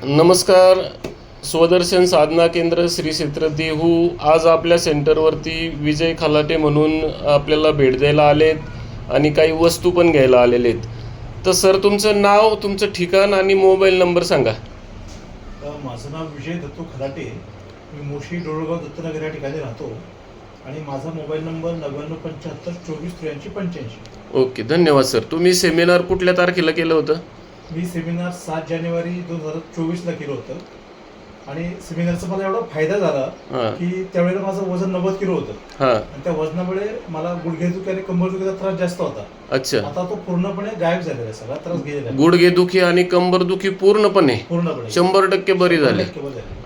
नमस्कार. स्वदर्शन साधना केंद्र श्री क्षेत्र देहू आज आपल्या सेंटरवरती विजय खलाटे म्हणून आपल्याला भेट द्यायला आलेत आणि काही वस्तू पण घ्यायला आलेले आहेत. तर सर, तुमचं नाव, तुमचं ठिकाण आणि मोबाईल नंबर सांगा. माझं नाव विजय दत्तू खलाटे. मी मोशी डोळगाव दत्तनगर या ठिकाणी राहतो आणि माझा मोबाईल नंबर 9975248385. ओके, धन्यवाद सर. तुम्ही सेमिनार कुठल्या तारखेला केलं होतं? मी सेमिनार 7 जानेवारी 2024ला केलं होतं आणि सेमिनारचा मला एवढा फायदा झाला की त्यावेळेला माझं वजन 90 किलो होतं आणि त्या वजनामुळे मला गुडघेदुखी आणि कंबरदुखीचा त्रास जास्त होता. अच्छा. आता तो पूर्णपणे गायब झालेला आहे, सगळा त्रास गेलेला आहे. गुडघेदुखी आणि कंबरदुखी पूर्णपणे 100% बरी झाली.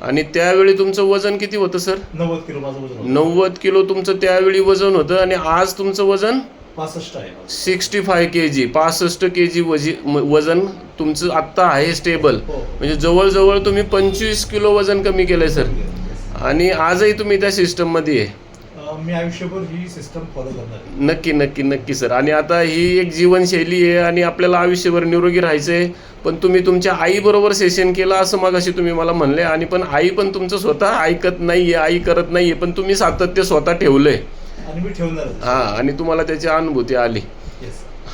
आणि त्यावेळी तुमचं वजन किती होतं सर? 90 किलो माझं वजन होतं. 90 किलो तुमचं त्यावेळी वजन होतं आणि आज तुमचं वजन 65 आहे. 65 kg, 65 kg वजन तुमचं आत्ता आहे स्टेबल. म्हणजे जवळजवळ तुम्ही 25 किलो वजन कमी केलंय सर. आणि आजही तुम्ही त्या सिस्टममध्ये आहे. मी आयुष्यभर ही सिस्टम फॉलो करणार आहे. नक्की नक्की नक्की सर. आणि आता ही एक जीवनशैली आहे आणि आपल्याला आयुष्यभर निरोगी राहायचं आहे. पण तुम्ही तुमच्या आईबरोबर सेशन केलं असं मगाशी तुम्ही मला म्हणले. आणि पण आई पण तुमचं स्वतः ऐकत नाहीये, आई करत नाहीये, पण तुम्ही सातत्य स्वतः ठेवलंय आणि मी ठेवणार. आणि तुम्हाला त्याची अनुभूती आली.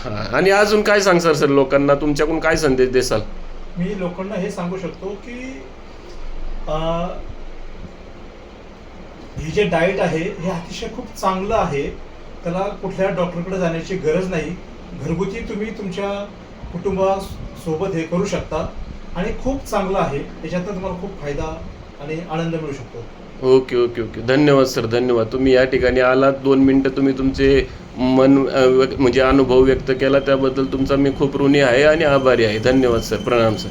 आणि अजून काय सांगसाल सर लोकांना, तुमच्याकडून काय संदेश देसाल? मी लोकांना हे सांगू शकतो की ही जे डाएट आहे हे अतिशय खूप चांगलं आहे. त्याला कुठल्या डॉक्टरकडे जाण्याची गरज नाही. घरगुती तुम्ही तुमच्या कुटुंबासोबत हे करू शकता आणि खूप चांगलं आहे. याच्यातून तुम्हाला खूप फायदा आणि आनंद मिळू शकतो. ओके ओके ओके, धन्यवाद सर, धन्यवाद. तुम्ही या ठिकाणी आलात, 2 मिनटं तुम्ही तुमचे मन म्हणजे अनुभव व्यक्त केला, त्याबद्दल तुमचा मी खूप ऋणी आहे आणि आभारी आहे. धन्यवाद सर. प्रणाम सर.